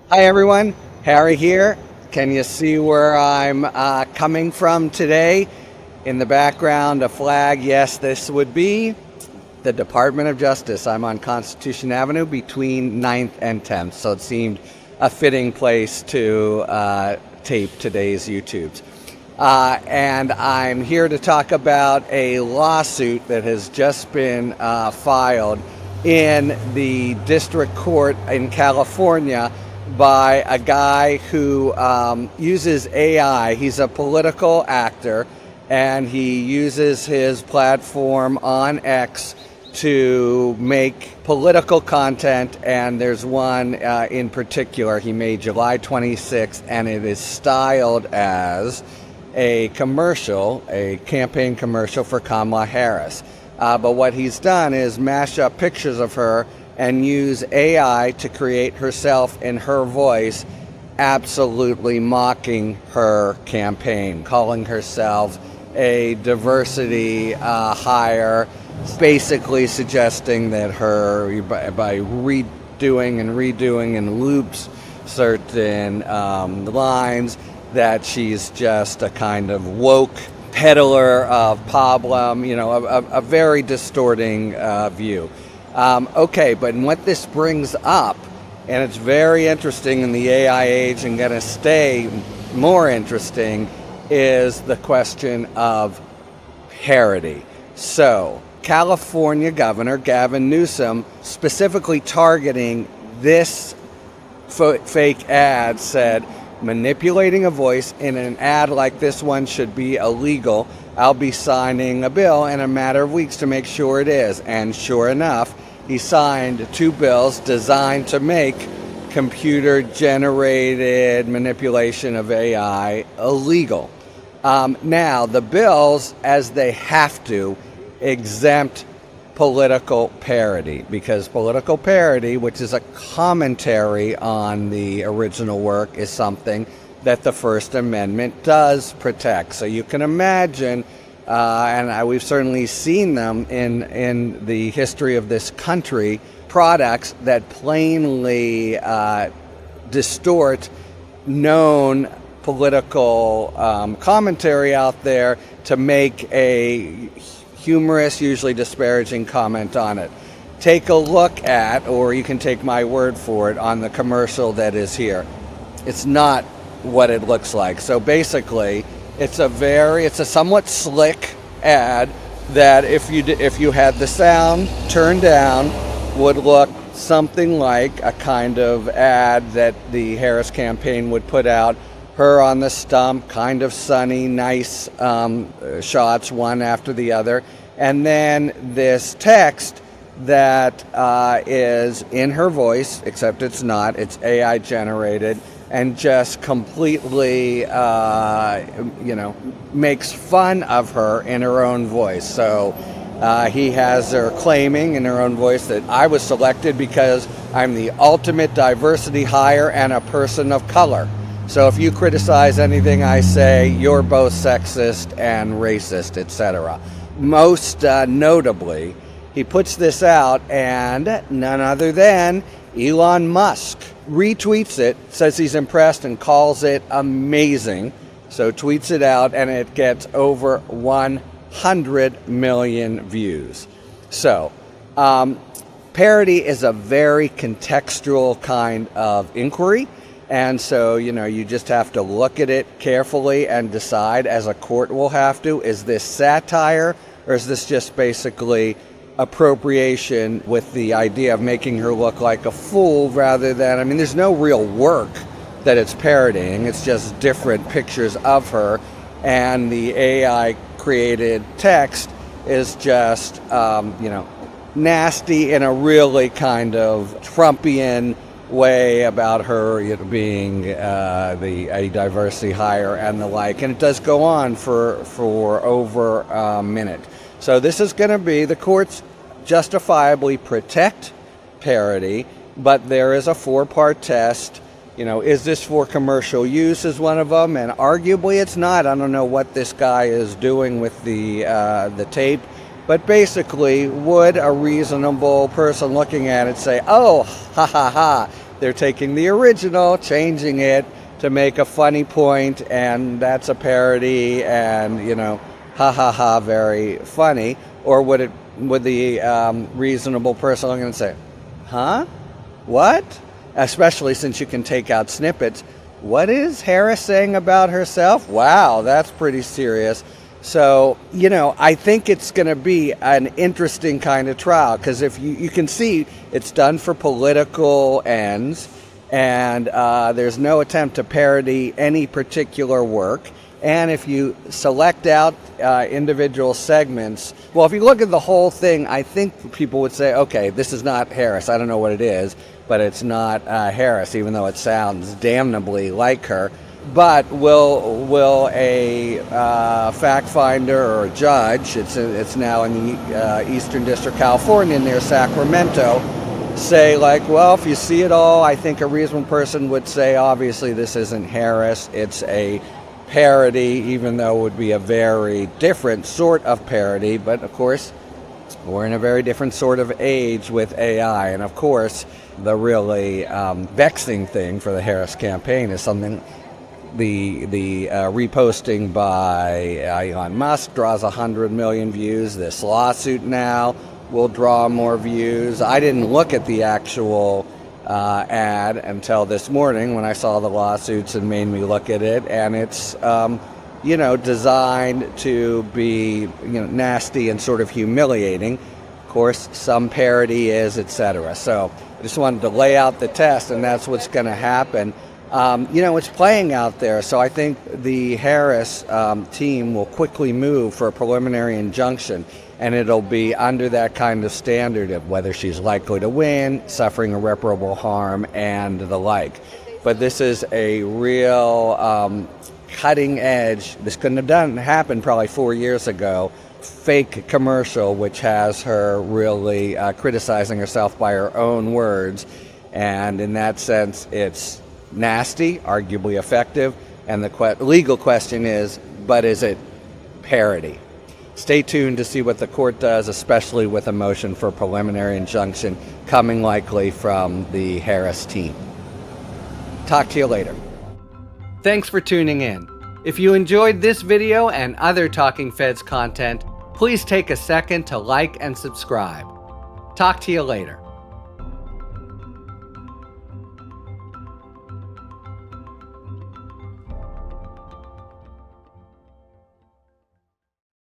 Hi everyone, Harry here. Can you see where I'm coming from today? In the background, a flag. Yes, this would be the Department of Justice. I'm on Constitution Avenue between 9th and 10th, so it seemed a fitting place to tape today's YouTubes. And I'm here to talk about a lawsuit that has just been filed in the district court in California by a guy who uses AI. He's a political actor, and he uses his platform on X to make political content. And there's one in particular he made July 26th, and it is styled as a commercial, a campaign commercial for Kamala Harris. But what he's done is mash up pictures of her and use AI to create herself in her voice, absolutely mocking her campaign, calling herself a diversity hire, basically suggesting that her, by redoing and loops certain lines, that she's just a kind of woke peddler of problem, a very distorting view. Okay, but what this brings up, and it's very interesting in the AI age and going to stay more interesting, is the question of parody. So, California Governor Gavin Newsom, specifically targeting this fake ad, said, manipulating a voice in an ad like this one should be illegal. I'll be signing a bill in a matter of weeks to make sure it is. And sure enough, he signed two bills designed to make computer-generated manipulation of AI illegal. Now, the bills, as they have to, exempt political parody, because political parody, which is a commentary on the original work, is something that the First Amendment does protect. So you can imagine, and we've certainly seen them in the history of this country, products that plainly distort known political commentary out there to make a humorous, usually disparaging comment on it. Take a look at, or you can take my word for it, on the commercial that is here. It's not what it looks like. So basically, it's a somewhat slick ad that if you had the sound turned down, would look something like a kind of ad that the Harris campaign would put out. Her on the stump, kind of sunny, nice shots, one after the other. And then this text that is in her voice, except it's not, it's AI generated, and just completely, makes fun of her in her own voice. So he has her claiming in her own voice that I was selected because I'm the ultimate diversity hire and a person of color. So if you criticize anything I say, you're both sexist and racist, etc. Most notably, he puts this out, and none other than Elon Musk retweets it, says he's impressed and calls it amazing. So tweets it out, and it gets over 100 million views. So parody is a very contextual kind of inquiry. And so, you just have to look at it carefully and decide, as a court will have to, is this satire or is this just basically appropriation with the idea of making her look like a fool rather than, there's no real work that it's parodying. It's just different pictures of her, and the AI created text is just, nasty in a really kind of Trumpian way about her being a diversity hire and the like, and it does go on for over a minute. So this is going to be, the courts justifiably protect parody, but there is a 4-part test. Is this for commercial use is one of them, and arguably it's not. I don't know what this guy is doing with the tape, but basically, would a reasonable person looking at it say, oh, ha ha ha, they're taking the original, changing it to make a funny point, and that's a parody, and ha ha ha, very funny. Or would the reasonable person look and say, huh? What? Especially since you can take out snippets. What is Harris saying about herself? Wow, that's pretty serious. So, I think it's going to be an interesting kind of trial, because if you can see it's done for political ends, and there's no attempt to parody any particular work. And if you select out individual segments, well, if you look at the whole thing, I think people would say, okay, this is not Harris. I don't know what it is, but it's not Harris, even though it sounds damnably like her. But will a fact finder or a judge, it's now in the Eastern District of California near Sacramento, say, like, well, if you see it all, I think a reasonable person would say, obviously this isn't Harris, it's a parody, even though it would be a very different sort of parody. But of course, we're in a very different sort of age with AI. And of course, the really vexing thing for the Harris campaign is something, the reposting by Elon Musk draws 100 million views. This lawsuit now will draw more views. I didn't look at the actual ad until this morning when I saw the lawsuits and made me look at it, and it's designed to be nasty and sort of humiliating. Of course, some parody is, etc. So I just wanted to lay out the test, and that's what's going to happen. It's playing out there, so I think the Harris team will quickly move for a preliminary injunction, and it'll be under that kind of standard of whether she's likely to win, suffering irreparable harm, and the like. But this is a real cutting edge. This couldn't have happened probably 4 years ago. Fake commercial, which has her really criticizing herself by her own words, and in that sense, it's nasty, arguably effective, and the legal question is, but is it parody? Stay tuned to see what the court does, especially with a motion for preliminary injunction coming likely from the Harris team. Talk to you later. Thanks for tuning in. If you enjoyed this video and other Talking Feds content, please take a second to like and subscribe. Talk to you later.